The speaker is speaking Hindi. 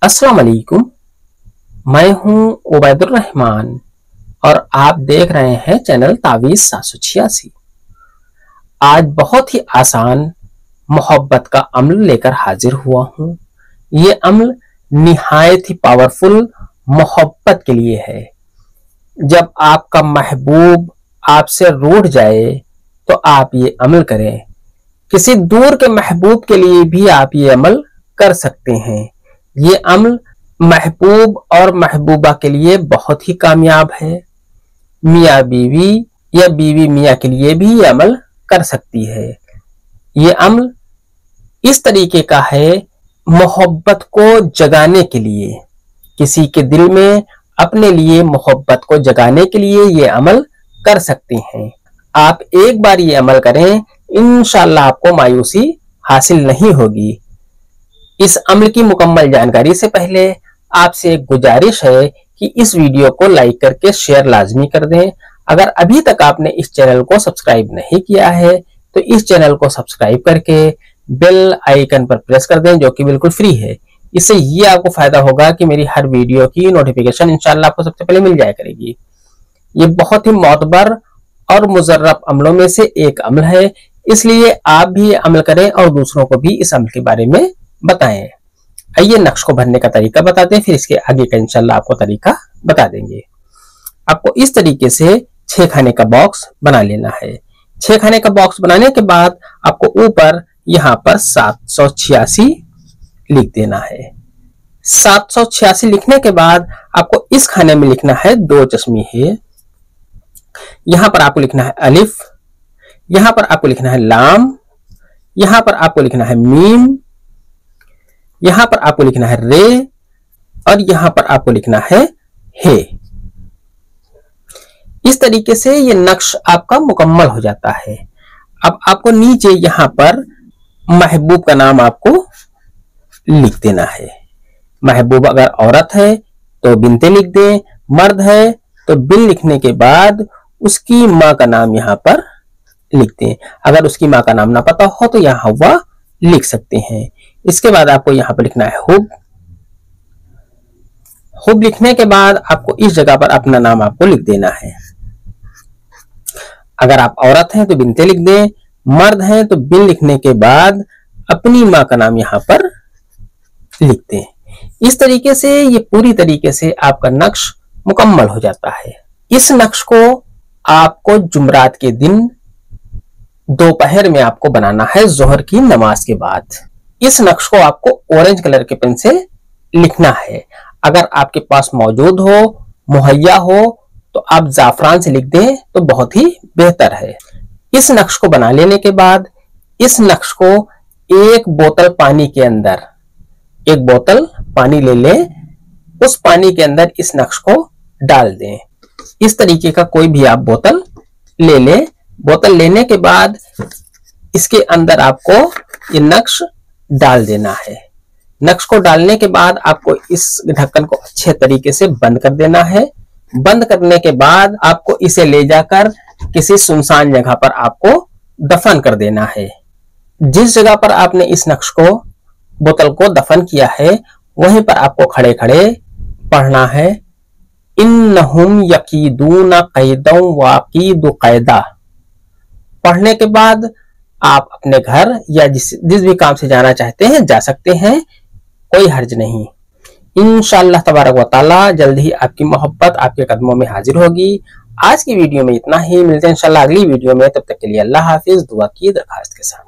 अस्सलाम वालेकुम। मैं हूं उबैदुर रहमान और आप देख रहे हैं चैनल तावीज़ 786। आज बहुत ही आसान मोहब्बत का अम्ल लेकर हाजिर हुआ हूं। ये अम्ल निहायत ही पावरफुल मोहब्बत के लिए है। जब आपका महबूब आपसे रूठ जाए तो आप ये अमल करें। किसी दूर के महबूब के लिए भी आप ये अमल कर सकते हैं। ये अमल महबूब और महबूबा के लिए बहुत ही कामयाब है। मियाँ बीवी या बीवी मियाँ के लिए भी ये अमल कर सकती है। ये अमल इस तरीके का है, मोहब्बत को जगाने के लिए, किसी के दिल में अपने लिए मोहब्बत को जगाने के लिए ये अमल कर सकते हैं। आप एक बार ये अमल करें, इंशाअल्लाह आपको मायूसी हासिल नहीं होगी। इस अमल की मुकम्मल जानकारी से पहले आपसे एक गुजारिश है कि इस वीडियो को लाइक करके शेयर लाजमी कर दें। अगर अभी तक आपने इस चैनल को सब्सक्राइब नहीं किया है तो इस चैनल को सब्सक्राइब करके बेल आइकन पर प्रेस कर दें, जो कि बिल्कुल फ्री है। इससे ये आपको फायदा होगा कि मेरी हर वीडियो की नोटिफिकेशन इंशाअल्लाह आपको सबसे पहले मिल जाया करेगी। ये बहुत ही मोतबर और मुजर्रब अमलों में से एक अमल है, इसलिए आप भी ये अमल करें और दूसरों को भी इस अमल के बारे में बताएं। आइए नक्श को भरने का तरीका बताते हैं, फिर इसके आगे का इंशाल्लाह आपको तरीका बता देंगे। आपको इस तरीके से 6 खाने का बॉक्स बना लेना है। 6 खाने का बॉक्स बनाने के बाद आपको ऊपर यहाँ पर 786 लिख देना है। 786 लिखने के बाद आपको इस खाने में लिखना है 2 चश्मी है। यहाँ पर आपको लिखना है अलिफ, यहाँ पर आपको लिखना है लाम, यहाँ पर आपको लिखना है मीम, यहां पर आपको लिखना है रे और यहां पर आपको लिखना है हे। इस तरीके से ये नक्श आपका मुकम्मल हो जाता है। अब आपको नीचे यहां पर महबूब का नाम आपको लिख देना है। महबूब अगर औरत है तो बिनते लिख दें, मर्द है तो बिन लिखने के बाद उसकी मां का नाम यहां पर लिख दें। अगर उसकी मां का नाम ना पता हो तो यहां हव्वा लिख सकते हैं। इसके बाद आपको यहां पर लिखना है हुब। हुब लिखने के बाद आपको इस जगह पर अपना नाम आपको लिख देना है। अगर आप औरत हैं तो बिनते लिख दें, मर्द हैं तो बिन लिखने के बाद अपनी मां का नाम यहां पर लिख दें। इस तरीके से ये पूरी तरीके से आपका नक्श मुकम्मल हो जाता है। इस नक्श को आपको जुमरात के दिन दोपहर में आपको बनाना है, जोहर की नमाज के बाद। इस नक्श को आपको ऑरेंज कलर के पेन से लिखना है। अगर आपके पास मौजूद हो, मुहैया हो तो आप जाफरान से लिख दें तो बहुत ही बेहतर है। इस नक्श को बना लेने के बाद इस नक्श को एक बोतल पानी के अंदर, एक बोतल पानी ले लें, उस पानी के अंदर इस नक्श को डाल दें। इस तरीके का कोई भी आप बोतल ले लें। बोतल लेने के बाद इसके अंदर आपको ये नक्श डाल देना है। नक्श को डालने के बाद आपको इस ढक्कन को अच्छे तरीके से बंद कर देना है। बंद करने के बाद आपको इसे ले जाकर किसी सुनसान जगह पर आपको दफन कर देना है। जिस जगह पर आपने इस नक्श को, बोतल को दफन किया है, वहीं पर आपको खड़े खड़े पढ़ना है, इन्नहुम यकीदून कैदन वाकीदु कैदा। पढ़ने के बाद आप अपने घर या जिस भी काम से जाना चाहते हैं जा सकते हैं, कोई हर्ज नहीं। इंशाअल्लाह तबारक व तआला जल्द ही आपकी मोहब्बत आपके कदमों में हाजिर होगी। आज की वीडियो में इतना ही, मिलते हैं इंशाअल्लाह अगली वीडियो में। तब तक के लिए अल्लाह हाफिज। दुआ की दरखास्त के साथ।